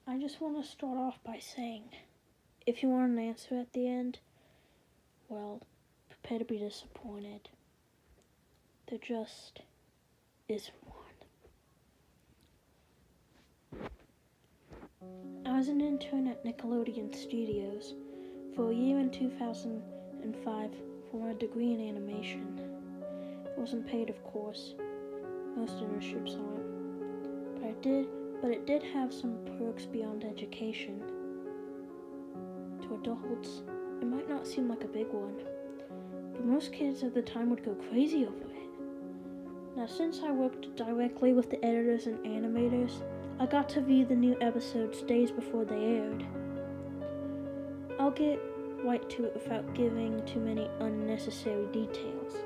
I just want to start off by saying, if you want an answer at the end, well, prepare to be disappointed. There just isn't one. I was an intern at Nickelodeon Studios for a year in 2005 for a degree in animation. It wasn't paid, of course. Most internships aren't. But it did have some perks beyond education. To adults, it might not seem like a big one, but most kids at the time would go crazy over it. Now, since I worked directly with the editors and animators, I got to view the new episodes days before they aired. I'll get right to it without giving too many unnecessary details.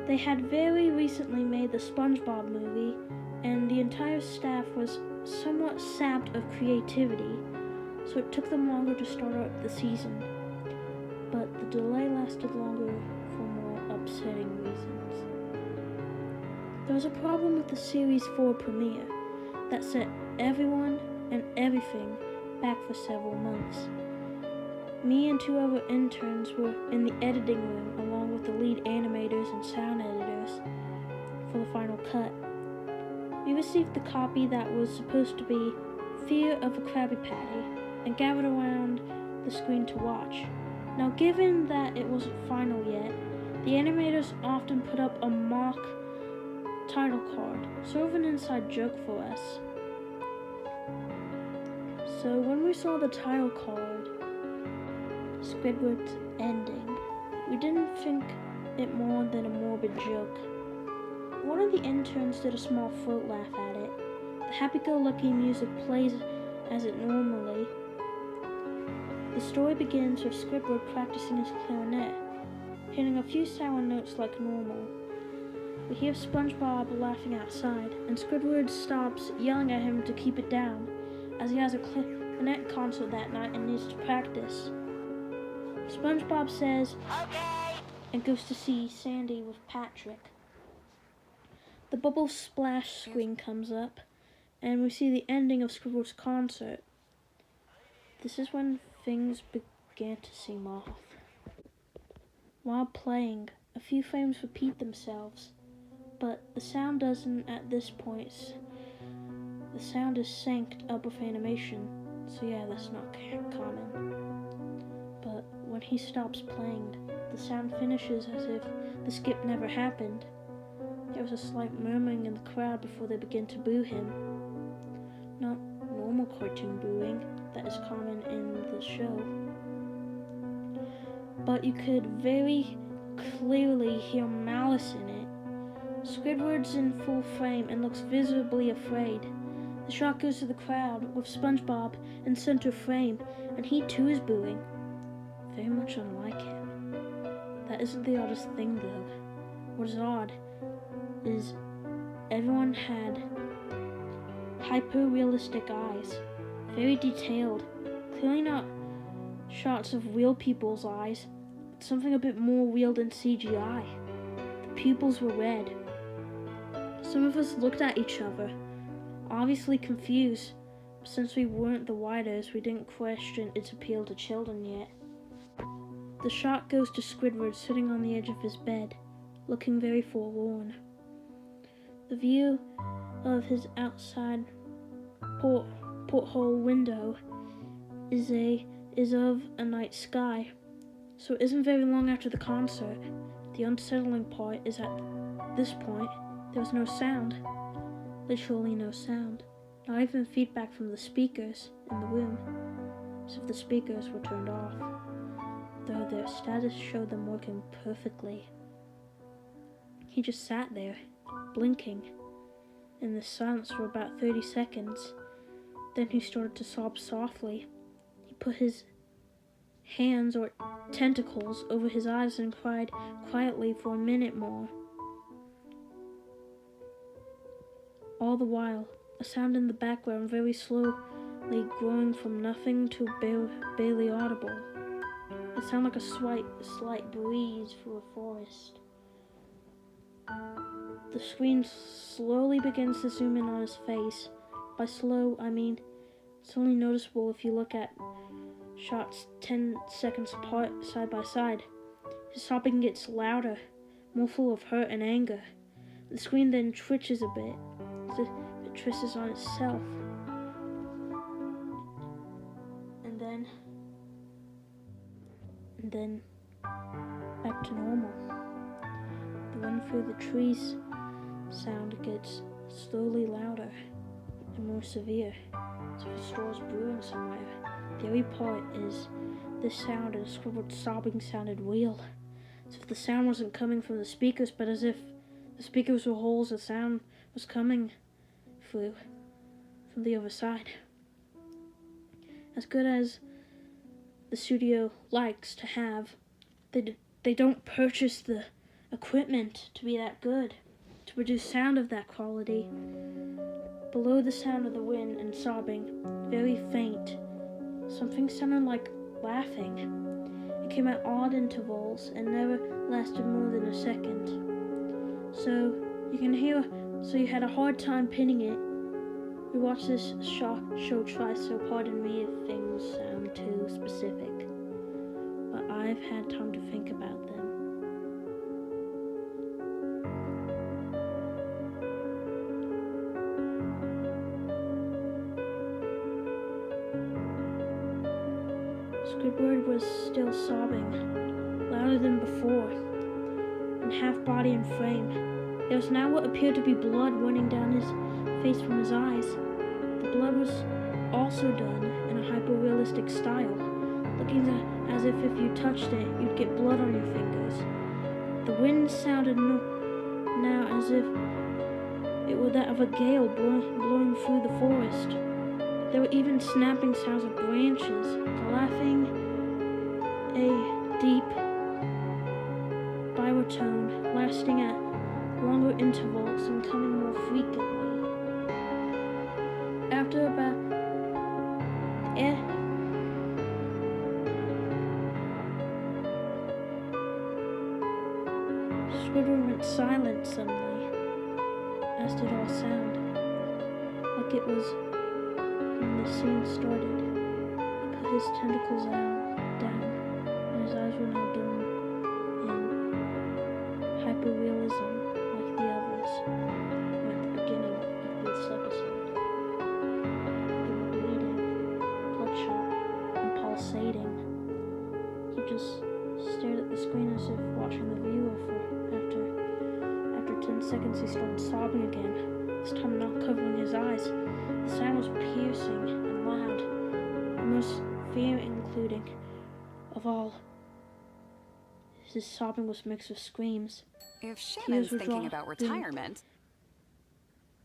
They had very recently made the SpongeBob movie, and the entire staff was somewhat sapped of creativity, so it took them longer to start out the season. But the delay lasted longer for more upsetting reasons. There was a problem with the Series 4 premiere that set everyone and everything back for several months. Me and two other interns were in the editing room along with the lead animators and sound editors for the final cut. We received the copy that was supposed to be Fear of a Krabby Patty and gathered around the screen to watch. Now, given that it wasn't final yet, the animators often put up a mock title card, sort of an inside joke for us. So when we saw the title card, Squidwards ending, we didn't think it more than a morbid joke. One of the interns did a small throat laugh at it. The happy-go-lucky music plays as it normally. The story begins with Squidward practicing his clarinet, hitting a few sour notes like normal. We hear SpongeBob laughing outside, and Squidward stops yelling at him to keep it down, as he has a clarinet concert that night and needs to practice. SpongeBob says, "Okay," and goes to see Sandy with Patrick. The bubble splash screen comes up, and we see the ending of Squidward's concert. This is when things began to seem off. While playing, a few frames repeat themselves, but the sound doesn't at this point. The sound is synced up with animation, so yeah, that's not common. But when he stops playing, the sound finishes as if the skip never happened. There was a slight murmuring in the crowd before they began to boo him. Not normal cartoon booing that is common in the show. But you could very clearly hear malice in it. Squidward's in full frame and looks visibly afraid. The shot goes to the crowd with SpongeBob in center frame, and he too is booing. Very much unlike him. That isn't the oddest thing though. What is odd is everyone had hyper-realistic eyes, very detailed, clearly not shots of real people's eyes, but something a bit more real than CGI. The pupils were red. Some of us looked at each other, obviously confused, but since we weren't the writers, we didn't question its appeal to children yet. The shot goes to Squidward sitting on the edge of his bed, looking very forlorn. The view of his outside porthole window is of a night sky, so it isn't very long after the concert. The unsettling part is at this point, there was no sound. Literally no sound. Not even feedback from the speakers in the room, as if the speakers were turned off, though their status showed them working perfectly. He just sat there, blinking, in the silence for about 30 seconds. Then he started to sob softly. He put his hands or tentacles over his eyes and cried quietly for a minute more. All the while, a sound in the background very slowly growing from nothing to barely audible. It sounded like a slight breeze through a forest. The screen slowly begins to zoom in on his face. By slow, I mean It's only noticeable if you look at shots 10 seconds apart side by side. His sobbing gets louder, more full of hurt and anger. The screen then twitches a bit, as if it twists on itself. And then back to normal. The wind through the trees sound gets slowly louder and more severe, as if a storm's brewing somewhere. The only part is this sound and Squidward's sobbing sounded real, as if the sound wasn't coming from the speakers, but as if the speakers were holes the sound was coming through from the other side. As good as the studio likes to have, they don't purchase the equipment to be that good, to produce sound of that quality. Below the sound of the wind and sobbing, very faint, something sounded like laughing. It came at odd intervals and never lasted more than a second. So you had a hard time pinning it. We watched this show twice, so pardon me if things sound too specific, but I've had time to think about them. Squidward was still sobbing, louder than before, in half body and frame. There was now what appeared to be blood running down his face from his eyes. The blood was also done in a hyper-realistic style, looking as if you touched it, you'd get blood on your fingers. The wind sounded now as if it were that of a gale blowing through the forest. There were even snapping sounds of branches, the laughing, a deep baritone, lasting at longer intervals and coming more frequently. After about Squidward went silent suddenly, as did all sound, like it was when the scene started. He put his tentacles down, and his eyes were now done in hyper-realism like the others were at the beginning of this episode. They were bleeding, bloodshot, and pulsating. He just stared at the screen as if watching the viewer after 10 seconds he started sobbing again, this time not covering his eyes. The sound was piercing and loud, the most fear-including of all. His sobbing was mixed with screams. If Shannon's thinking about retirement...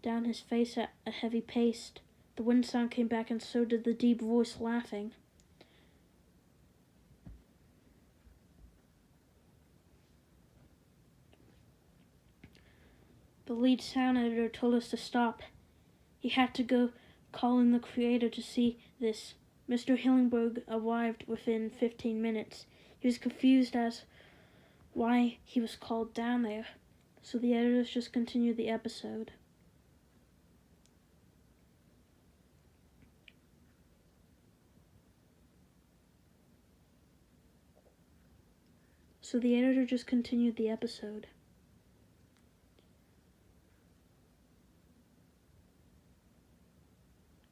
Down his face at a heavy pace. The wind sound came back, and so did the deep voice laughing. The lead sound editor told us to stop. He had to go call in the creator to see this. Mr. Hillenberg arrived within 15 minutes. He was confused as why he was called down there, so the editors just continued the episode.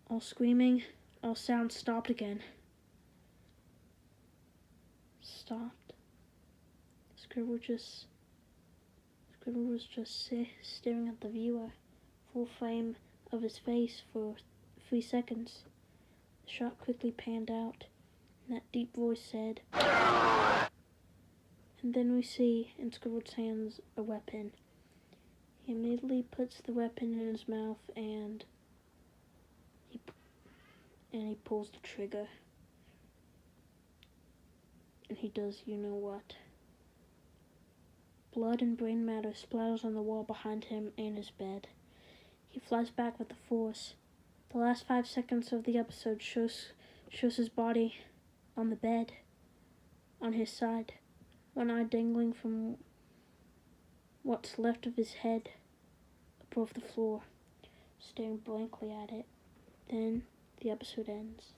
All screaming, all sound stopped again. Stopped. Squidward was just staring at the viewer, full frame of his face for 3 seconds. The shot quickly panned out, and that deep voice said, and then we see in Squidward's hands a weapon. He immediately puts the weapon in his mouth and he pulls the trigger. And he does you know what. Blood and brain matter splatters on the wall behind him and his bed. He flies back with the force. The last 5 seconds of the episode shows his body on the bed, on his side, one eye dangling from what's left of his head above the floor, staring blankly at it. Then the episode ends.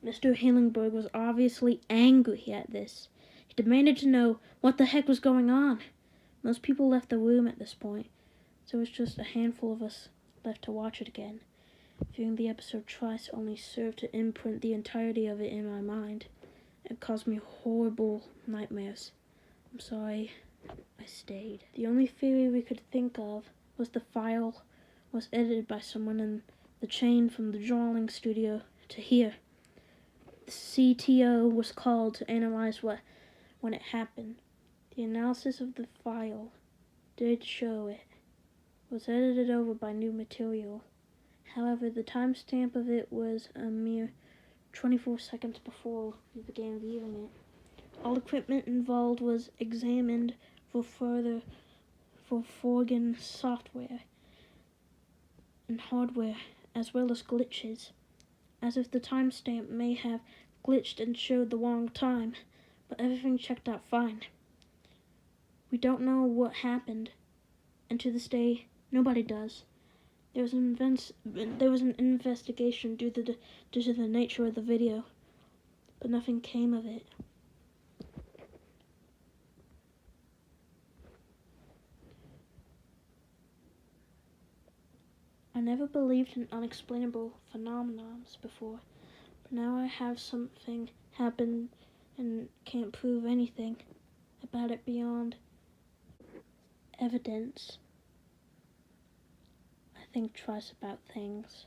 Mr. Hillingberg was obviously angry at this. He demanded to know what the heck was going on. Most people left the room at this point, so it was just a handful of us left to watch it again. Viewing the episode twice only served to imprint the entirety of it in my mind. It caused me horrible nightmares. I'm sorry I stayed. The only theory we could think of was the file was edited by someone in the chain from the drawing studio to here. The CTO was called to analyze when it happened. The analysis of the file did show it was edited over by new material. However, the timestamp of it was a mere 24 seconds before we began viewing it. All equipment involved was examined for forging software and hardware, as well as glitches, as if the timestamp may have glitched and showed the wrong time, but everything checked out fine. We don't know what happened, and to this day, nobody does. There was an investigation due to the nature of the video, but nothing came of it. I never believed in unexplainable phenomena before, but now I have something happen and can't prove anything about it beyond evidence. I think twice about things.